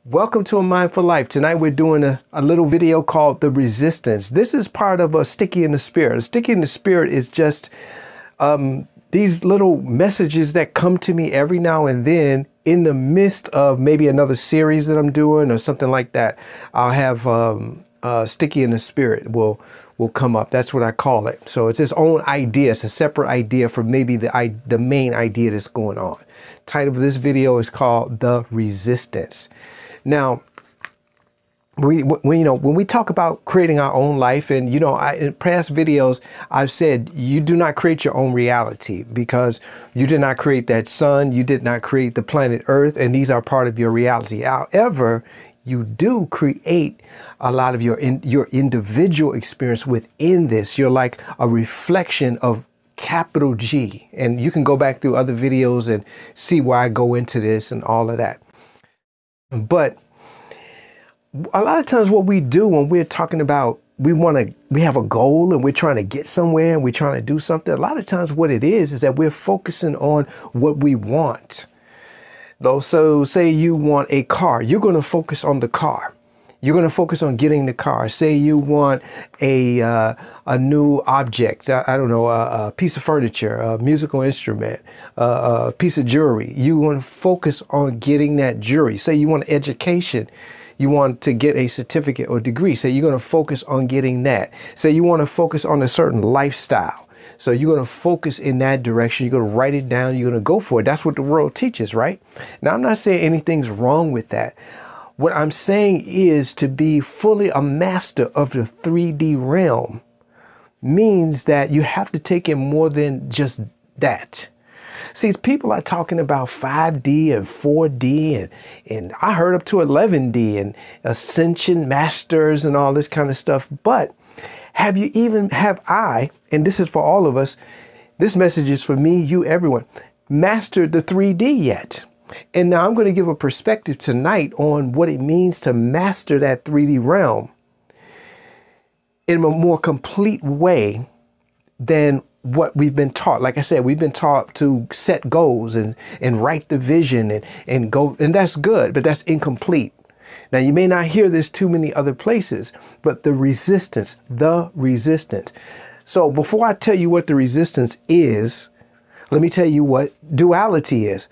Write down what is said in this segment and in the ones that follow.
Welcome to A Mindful Life. Tonight we're doing a little video called The Resistance. This is part of a Sticky in the Spirit. A Sticky in the Spirit is just these little messages that come to me every now and then in the midst of maybe another series that I'm doing or something like that. I'll have Sticky in the Spirit will come up. That's what I call it. So it's its own idea. It's a separate idea from maybe the main idea that's going on. Title of this video is called The Resistance. Now, when we talk about creating our own life, and in past videos, I've said you do not create your own reality because you did not create that sun, you did not create the planet Earth, and these are part of your reality. However, you do create a lot of your individual experience within this. You're like a reflection of capital G, and you can go back through other videos and see where I go into this and all of that. But a lot of times what we do when we're talking about we have a goal and we're trying to get somewhere and we're trying to do something, a lot of times what it is that we're focusing on what we want. So say you want a car, you're going to focus on the car. You're going to focus on getting the car. Say you want a new object, I don't know, a piece of furniture, a musical instrument, a piece of jewelry. You want to focus on getting that jewelry. Say you want education. You want to get a certificate or degree. Say you're going to focus on getting that. Say you want to focus on a certain lifestyle. So you're going to focus in that direction. You're going to write it down. You're going to go for it. That's what the world teaches, right? Now, I'm not saying anything's wrong with that. What I'm saying is to be fully a master of the 3D realm means that you have to take in more than just that. See, people are talking about 5D and 4D and I heard up to 11D and Ascension Masters and all this kind of stuff. But have I, and this is for all of us, this message is for me, you, everyone, mastered the 3D yet? And now I'm going to give a perspective tonight on what it means to master that 3D realm in a more complete way than what we've been taught. Like I said, we've been taught to set goals and write the vision and go, and that's good, but that's incomplete. Now, you may not hear this too many other places, but the resistance. So before I tell you what the resistance is, let me tell you what duality is.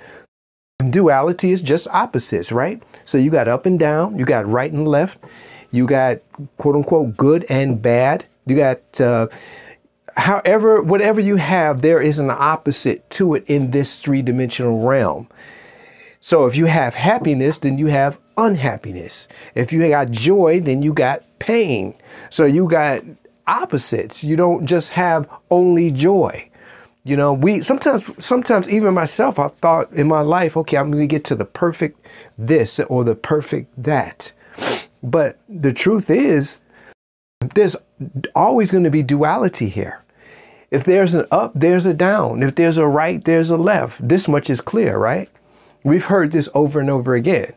Duality is just opposites, right? So you got up and down, you got right and left, you got quote unquote good and bad. You got whatever you have, there is an opposite to it in this three-dimensional realm. So if you have happiness, then you have unhappiness. If you got joy, then you got pain. So you got opposites. You don't just have only joy. We sometimes even myself, I thought in my life, okay, I'm going to get to the perfect this or the perfect that. But the truth is, there's always going to be duality here. If there's an up, there's a down. If there's a right, there's a left. This much is clear, right? We've heard this over and over again.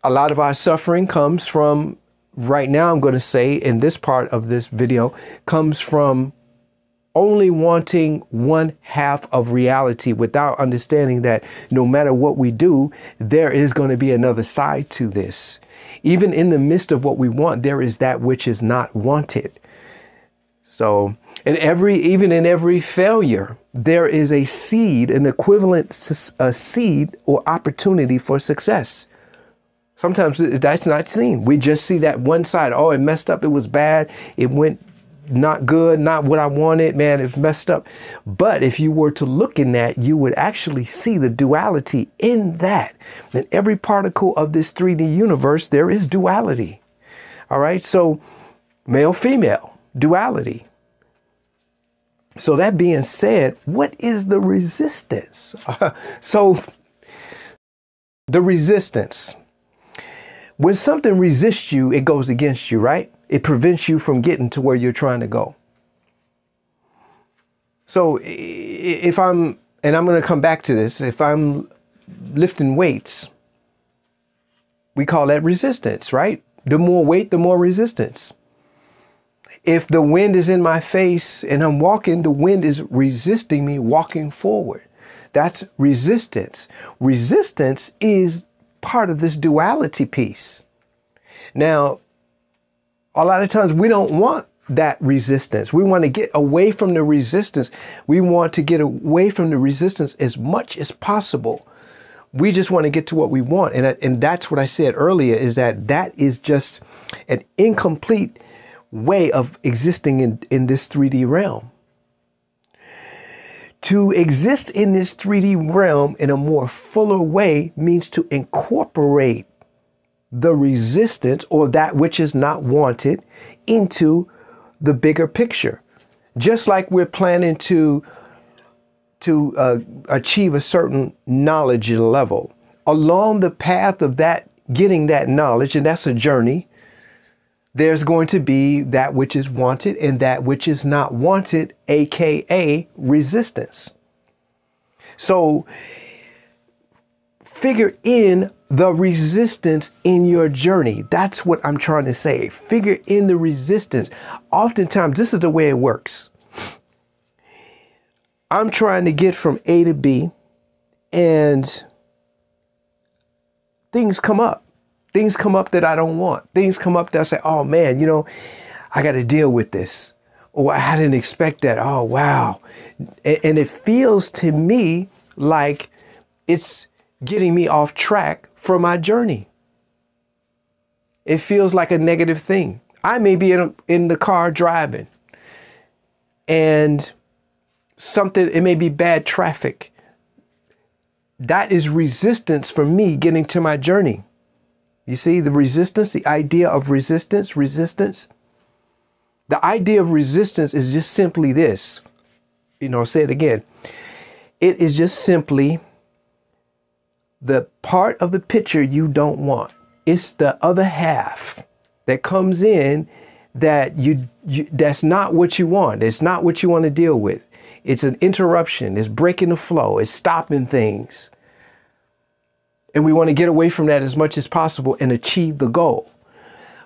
A lot of our suffering comes from, right now I'm going to say in this part of this video, comes from only wanting one half of reality without understanding that no matter what we do, there is going to be another side to this. Even in the midst of what we want, there is that which is not wanted. So, even in every failure, there is a seed, an equivalent seed or opportunity for success. Sometimes that's not seen. We just see that one side. Oh, it messed up. It was bad. It went not good, not what I wanted, man, it's messed up. But if you were to look in that, you would actually see the duality in that. In every particle of this 3D universe, there is duality. All right, so male, female, duality. So that being said, what is the resistance? So the resistance. When something resists you, it goes against you, right? It prevents you from getting to where you're trying to go. So and I'm going to come back to this, if I'm lifting weights, we call that resistance, right? The more weight, the more resistance. If the wind is in my face and I'm walking, the wind is resisting me walking forward. That's resistance. Resistance is part of this duality piece. Now, a lot of times we don't want that resistance. We want to get away from the resistance. We want to get away from the resistance as much as possible. We just want to get to what we want. And that's what I said earlier, is that is just an incomplete way of existing in this 3D realm. To exist in this 3D realm in a more fuller way means to incorporate the resistance, or that which is not wanted, into the bigger picture. Just like we're planning to achieve a certain knowledge level. Along the path of that, getting that knowledge, and that's a journey, there's going to be that which is wanted and that which is not wanted, aka resistance. So figure in the resistance in your journey. That's what I'm trying to say. Figure in the resistance. Oftentimes, this is the way it works. I'm trying to get from A to B, and things come up. Things come up that I don't want. Things come up that I say, oh man, you know, I got to deal with this. Or I didn't expect that. Oh, wow. And it feels to me like it's getting me off track for my journey. It feels like a negative thing. I may be in the car driving, and it may be bad traffic. That is resistance for me getting to my journey. You see the resistance, the idea of resistance. The idea of resistance is just simply this. You know, I'll say it again. It is just simply the part of the picture you don't want. It's the other half that comes in that that's not what you want. It's not what you want to deal with. It's an interruption. It's breaking the flow. It's stopping things. And we want to get away from that as much as possible and achieve the goal.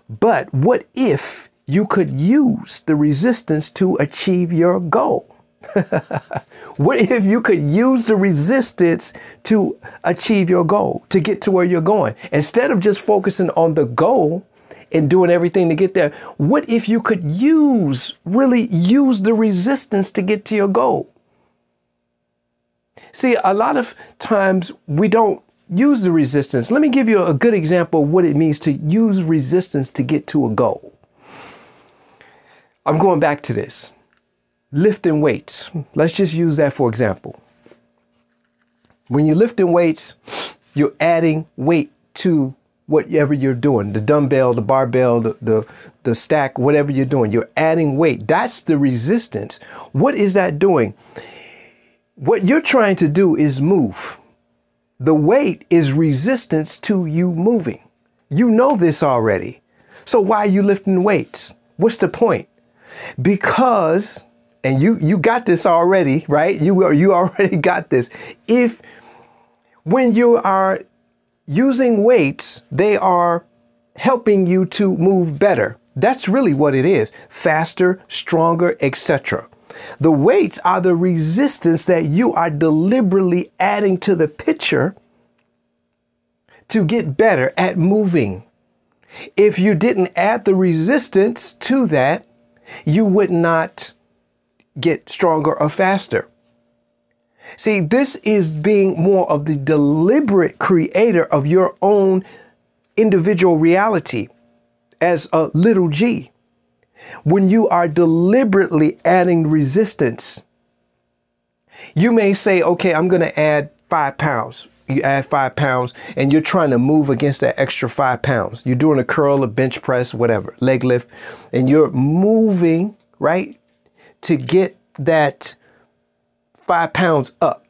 But what if you could use the resistance to achieve your goal? What if you could use the resistance to achieve your goal, to get to where you're going? Instead of just focusing on the goal and doing everything to get there, what if you could really use the resistance to get to your goal? See, a lot of times we don't use the resistance. Let me give you a good example of what it means to use resistance to get to a goal. I'm going back to this. Lifting weights. Let's just use that for example. When you're lifting weights, you're adding weight to whatever you're doing. The dumbbell, the barbell, the stack, whatever you're doing. You're adding weight. That's the resistance. What is that doing? What you're trying to do is move. The weight is resistance to you moving. You know this already. So why are you lifting weights? What's the point? Because, and you got this already, right? You already got this. When you are using weights, they are helping you to move better. That's really what it is. Faster, stronger, etc. The weights are the resistance that you are deliberately adding to the picture to get better at moving. If you didn't add the resistance to that, you would not get stronger or faster. See, this is being more of the deliberate creator of your own individual reality as a little g. When you are deliberately adding resistance, you may say, okay, I'm going to add 5 pounds. You add 5 pounds and you're trying to move against that extra 5 pounds. You're doing a curl, a bench press, whatever, leg lift, and you're moving, right, to get that 5 pounds up.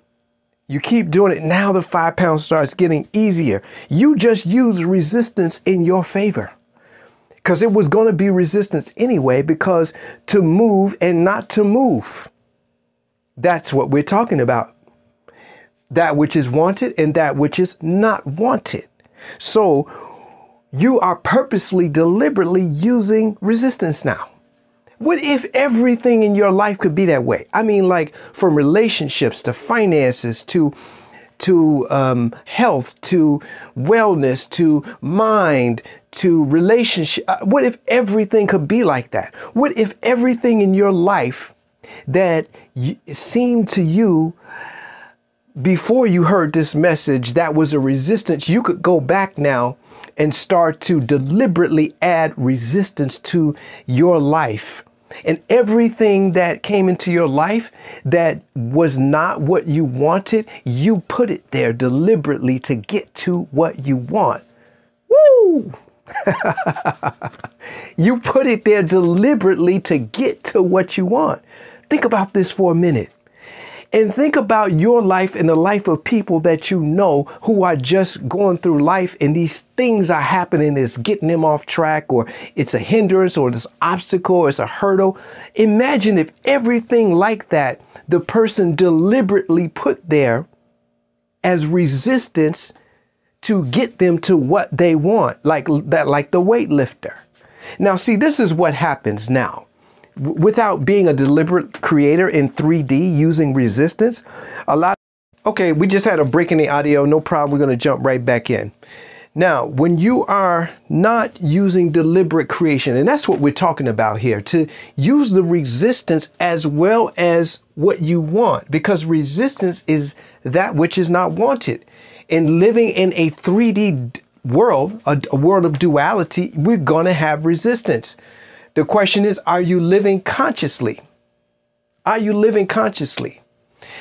You keep doing it. Now the 5 pounds starts getting easier. You just use resistance in your favor. Because it was going to be resistance anyway, because to move and not to move. That's what we're talking about. That which is wanted and that which is not wanted. So you are purposely, deliberately using resistance now. What if everything in your life could be that way? I mean, like from relationships to finances to to health, to wellness, to mind, to relationship. What if everything could be like that? What if everything in your life that seemed to you before you heard this message that was a resistance, you could go back now and start to deliberately add resistance to your life? And everything that came into your life that was not what you wanted, you put it there deliberately to get to what you want. Woo! You put it there deliberately to get to what you want. Think about this for a minute. And think about your life and the life of people that you know who are just going through life and these things are happening that's getting them off track, or it's a hindrance, or this obstacle, or it's a hurdle. Imagine if everything like that, the person deliberately put there as resistance to get them to what they want, like that, like the weightlifter. Now, see, this is what happens now. Without being a deliberate creator in 3D using resistance, okay, we just had a break in the audio. No problem. We're going to jump right back in. Now, when you are not using deliberate creation, and that's what we're talking about here, to use the resistance as well as what you want, because resistance is that which is not wanted. And living in a 3D world, a world of duality, we're going to have resistance. The question is, are you living consciously? Are you living consciously?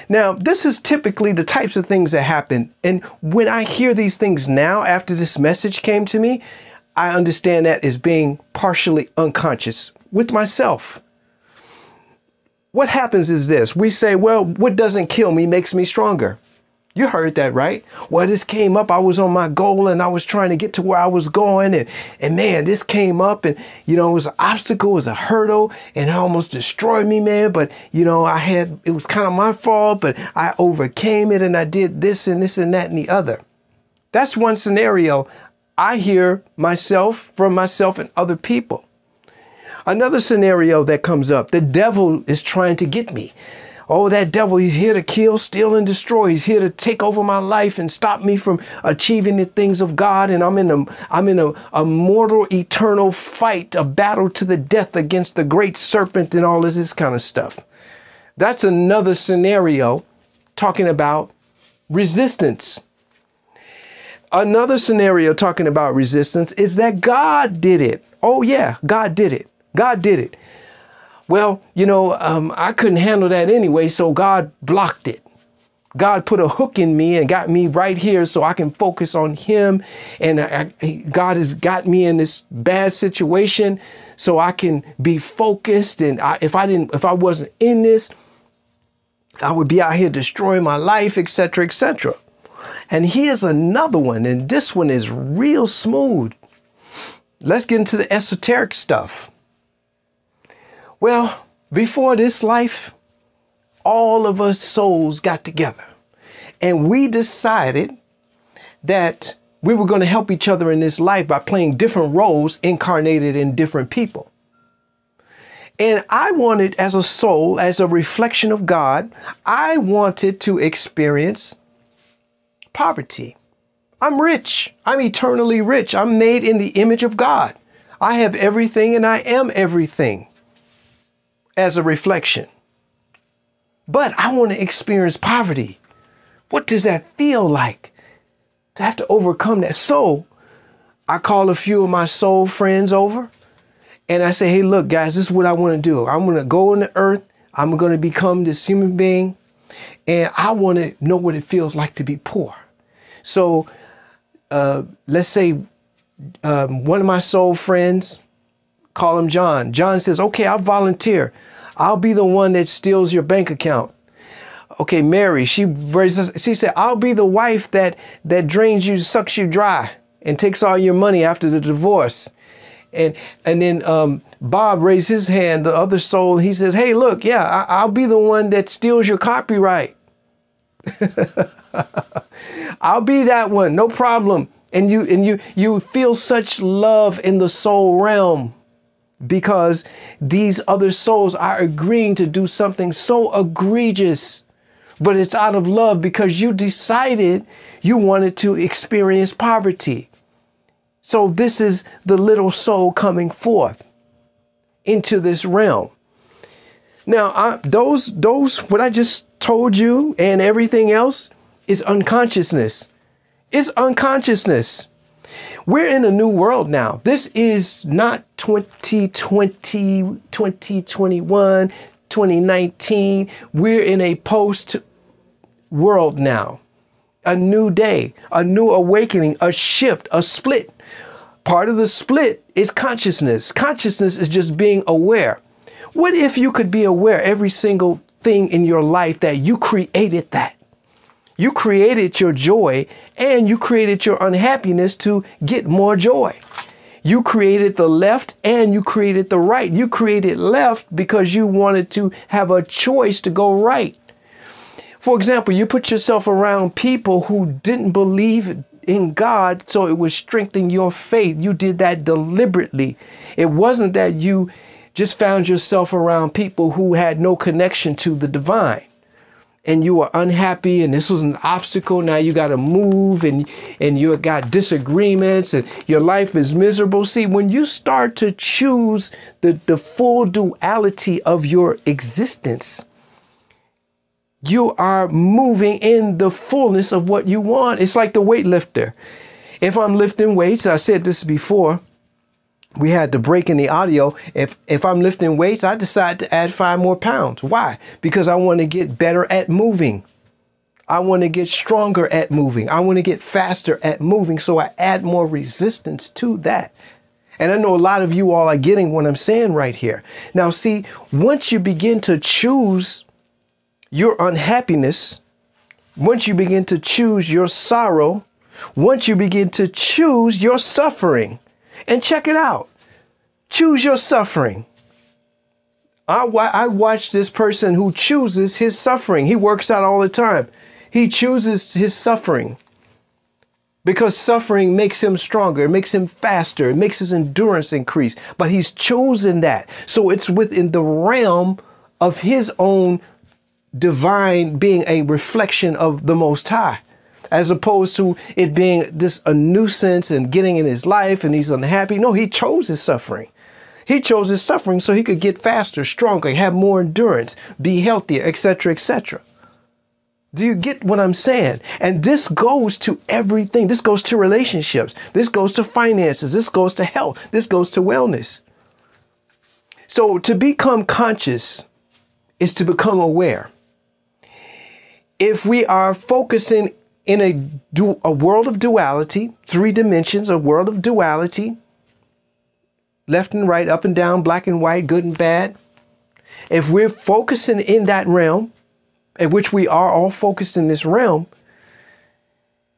Now, this is typically the types of things that happen. And when I hear these things now, after this message came to me, I understand that as being partially unconscious with myself. What happens is this. We say, well, what doesn't kill me makes me stronger. You heard that, right? Well, this came up. I was on my goal and I was trying to get to where I was going. And man, this came up and, you know, it was an obstacle, it was a hurdle, and it almost destroyed me, man. But, you know, it was kind of my fault, but I overcame it and I did this and this and that and the other. That's one scenario I hear from myself and other people. Another scenario that comes up, the devil is trying to get me. Oh, that devil, he's here to kill, steal, and destroy. He's here to take over my life and stop me from achieving the things of God. And I'm in a mortal, eternal fight, a battle to the death against the great serpent and all of this kind of stuff. That's another scenario talking about resistance. Another scenario talking about resistance is that God did it. Oh, yeah, God did it. God did it. Well, you know, I couldn't handle that anyway, so God blocked it. God put a hook in me and got me right here so I can focus on him. And God has got me in this bad situation so I can be focused. And if I wasn't in this, I would be out here destroying my life, etc., etc. And here's another one, and this one is real smooth. Let's get into the esoteric stuff. Well, before this life, all of us souls got together and we decided that we were going to help each other in this life by playing different roles incarnated in different people. And I wanted, as a soul, as a reflection of God, I wanted to experience poverty. I'm rich. I'm eternally rich. I'm made in the image of God. I have everything and I am everything. As a reflection. But I want to experience poverty. What does that feel like? To have to overcome that. So I call a few of my soul friends over and I say, hey, look, guys, this is what I want to do. I'm going to go on the earth. I'm going to become this human being and I want to know what it feels like to be poor. So let's say one of my soul friends, call him John. John says, okay, I'll volunteer. I'll be the one that steals your bank account. Okay, Mary, she said, I'll be the wife that drains you, sucks you dry and takes all your money after the divorce. And then Bob raised his hand, the other soul. He says, hey, look, yeah, I'll be the one that steals your copyright. I'll be that one. No problem. And you feel such love in the soul realm because these other souls are agreeing to do something so egregious but it's out of love because you decided you wanted to experience poverty. So this is the little soul coming forth into this realm. Now, those what I just told you and everything else is unconsciousness. It's unconsciousness. We're in a new world now. This is not 2020, 2021, 2019. We're in a post world now. A new day, a new awakening, a shift, a split. Part of the split is consciousness. Consciousness is just being aware. What if you could be aware every single thing in your life that you created that? You created your joy and you created your unhappiness to get more joy. You created the left and you created the right. You created left because you wanted to have a choice to go right. For example, you put yourself around people who didn't believe in God, so it was strengthening your faith. You did that deliberately. It wasn't that you just found yourself around people who had no connection to the divine. And you were unhappy and this was an obstacle. Now you got to move and you got disagreements and your life is miserable. See, when you start to choose the full duality of your existence, you are moving in the fullness of what you want. It's like the weightlifter. If I'm lifting weights, I said this before, we had to break in the audio. If I'm lifting weights, I decide to add 5 more pounds. Why? Because I want to get better at moving. I want to get stronger at moving. I want to get faster at moving. So I add more resistance to that. And I know a lot of you all are getting what I'm saying right here. Now, see, once you begin to choose your unhappiness, once you begin to choose your sorrow, once you begin to choose your suffering, and check it out. Choose your suffering. I watch this person who chooses his suffering. He works out all the time. He chooses his suffering because suffering makes him stronger. It makes him faster. It makes his endurance increase. But he's chosen that. So it's within the realm of his own divine being a reflection of the Most High. As opposed to it being this a nuisance and getting in his life and he's unhappy. No, he chose his suffering. He chose his suffering so he could get faster, stronger, have more endurance, be healthier, etc., etc. Do you get what I'm saying? And this goes to everything. This goes to relationships. This goes to finances. This goes to health. This goes to wellness. So to become conscious is to become aware. If we are focusing in a world of duality, 3 dimensions, a world of duality, left and right, up and down, black and white, good and bad. If we're focusing in that realm, in which we are all focused in this realm,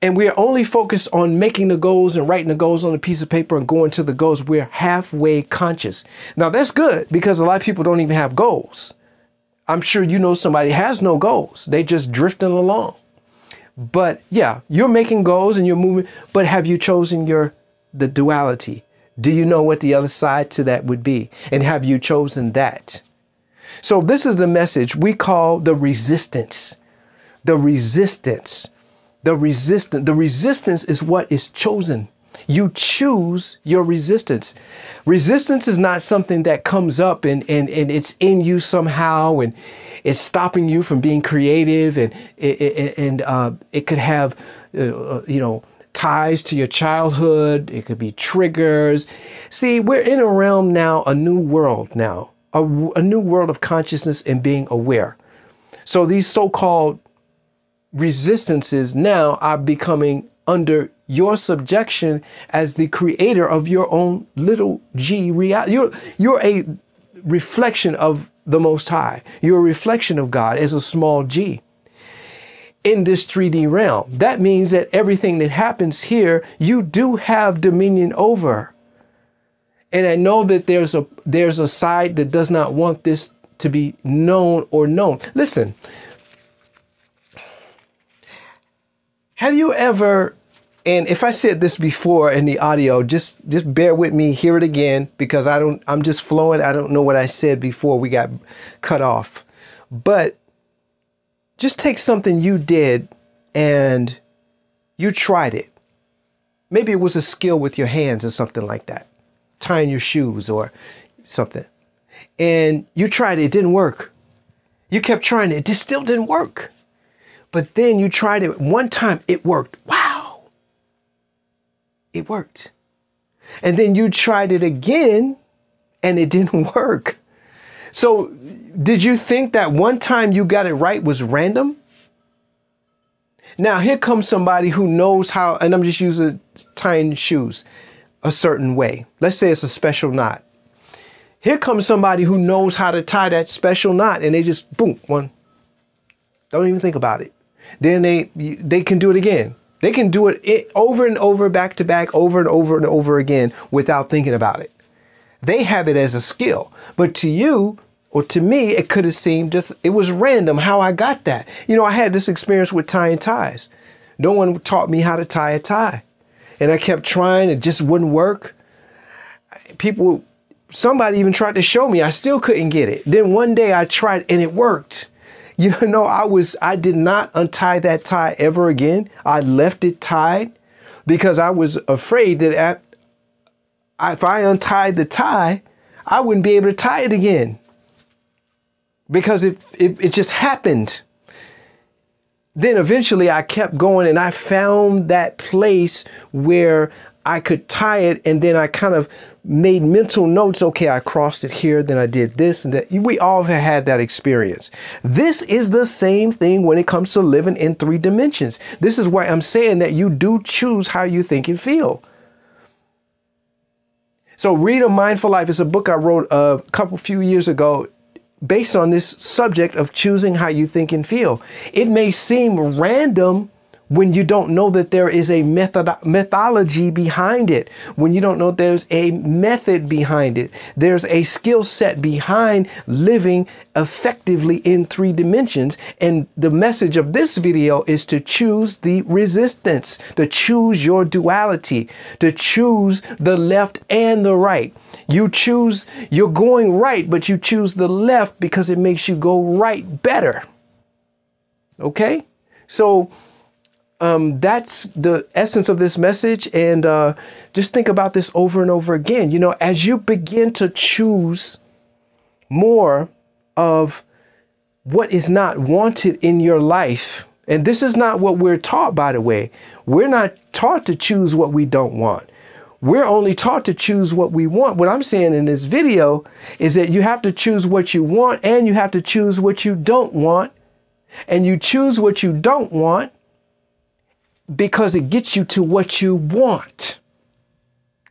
and we're only focused on making the goals and writing the goals on a piece of paper and going to the goals, we're halfway conscious. Now that's good because a lot of people don't even have goals. I'm sure you know somebody has no goals. They just drifting along. But yeah, you're making goals and you're moving, but have you chosen the duality? Do you know what the other side to that would be? And have you chosen that? So this is the message we call the resistance. The resistance. The resistance. The resistance is what is chosen. You choose your resistance. Resistance is not something that comes up and it's in you somehow and it's stopping you from being creative and it could have, ties to your childhood. It could be triggers. See, we're in a realm now, a new world now, a new world of consciousness and being aware. So these so-called resistances now are becoming under your subjection as the creator of your own little g reality. You're a reflection of the Most High. You're a reflection of God as a small g in this 3D realm. That means that everything that happens here, you do have dominion over. And I know that there's a side that does not want this to be known or known. Listen, have you ever, and if I said this before in the audio, just bear with me, hear it again, because I'm just flowing. I don't know what I said before we got cut off. But Just take something you did and you tried it. Maybe it was a skill with your hands or something like that, tying your shoes or something. And you tried it, it didn't work. You kept trying it, it just still didn't work. But then you tried it one time, it worked. Wow. It worked. And then you tried it again and it didn't work. So did you think that one time you got it right was random? Now, here comes somebody who knows how, and I'm just using tying shoes a certain way. Let's say it's a special knot. Here comes somebody who knows how to tie that special knot, and they just, boom, one. Don't even think about it. Then they can do it again. They can do it over and over, back to back, over and over and over again without thinking about it. They have it as a skill. But to you, or to me, it could have seemed just, it was random how I got that. You know, I had this experience with tying ties. No one taught me how to tie a tie. And I kept trying, it just wouldn't work. Somebody even tried to show me, I still couldn't get it. Then one day I tried and it worked. You know, I did not untie that tie ever again. I left it tied because I was afraid that if I untied the tie, I wouldn't be able to tie it again. Because it just happened. Then eventually I kept going and I found that place where I could tie it, and then I kind of made mental notes. Okay, I crossed it here, then I did this and that. We all have had that experience. This is the same thing when it comes to living in 3 dimensions. This is why I'm saying that you do choose how you think and feel. So read A Mindful Life. It's a book I wrote a few years ago, based on this subject of choosing how you think and feel. It may seem random when you don't know that there is a methodology behind it, when you don't know there's a method behind it. There's a skill set behind living effectively in 3 dimensions. And the message of this video is to choose the resistance, to choose your duality, to choose the left and the right. You choose, you're going right, but you choose the left because it makes you go right better. Okay? So that's the essence of this message. And just think about this over and over again. You know, as you begin to choose more of what is not wanted in your life, and this is not what we're taught, by the way. We're not taught to choose what we don't want. We're only taught to choose what we want. What I'm saying in this video is that you have to choose what you want and you have to choose what you don't want. And you choose what you don't want because it gets you to what you want.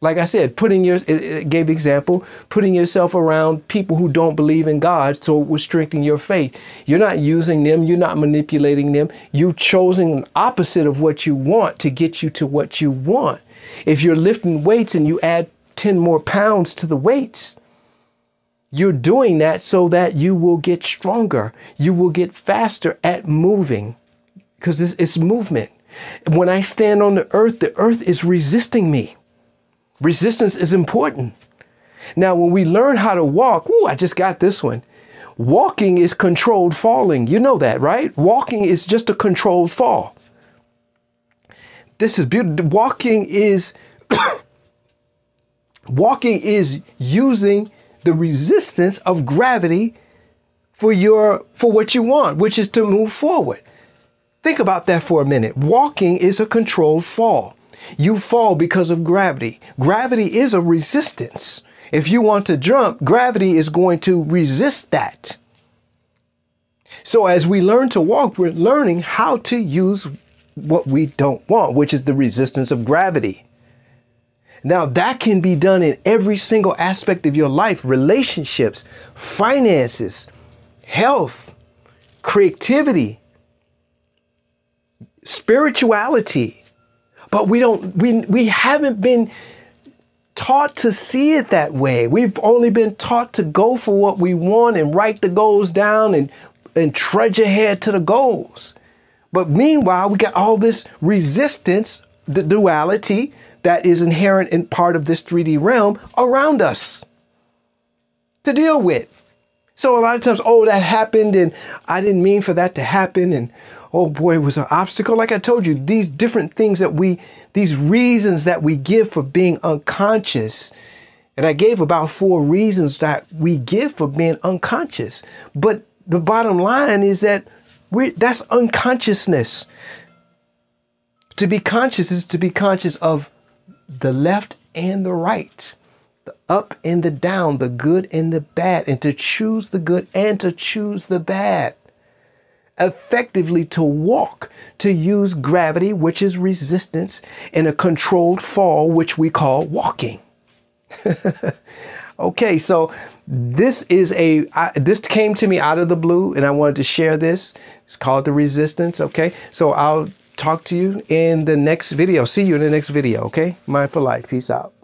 Like I said, it gave example, putting yourself around people who don't believe in God, so it will strengthen your faith. You're not using them. You're not manipulating them. You've chosen the opposite of what you want to get you to what you want. If you're lifting weights and you add 10 more pounds to the weights, you're doing that so that you will get stronger. You will get faster at moving because it's movement. When I stand on the earth is resisting me. Resistance is important. Now, when we learn how to walk, I just got this one. Walking is controlled falling. You know that, right? Walking is just a controlled fall. This is beautiful. Walking is using the resistance of gravity for what you want, which is to move forward. Think about that for a minute. Walking is a controlled fall. You fall because of gravity. Gravity is a resistance. If you want to jump, gravity is going to resist that. So as we learn to walk, we're learning how to use what we don't want, which is the resistance of gravity. Now that can be done in every single aspect of your life: relationships, finances, health, creativity, spirituality. But we haven't been taught to see it that way. We've only been taught to go for what we want and write the goals down and trudge ahead to the goals. But meanwhile, we got all this resistance, the duality that is inherent in part of this 3D realm around us to deal with. So a lot of times, oh, that happened and I didn't mean for that to happen. And oh boy, it was an obstacle. Like I told you, these different things these reasons that we give for being unconscious. And I gave about 4 reasons that we give for being unconscious. But the bottom line is that that's unconsciousness. To be conscious is to be conscious of the left and the right, the up and the down, the good and the bad, and to choose the good and to choose the bad. Effectively to walk, to use gravity, which is resistance, in a controlled fall, which we call walking. Okay, so this came to me out of the blue and I wanted to share this. It's called the resistance. Okay, so I'll talk to you in the next video. See you in the next video. Okay, Mindful Life. Peace out.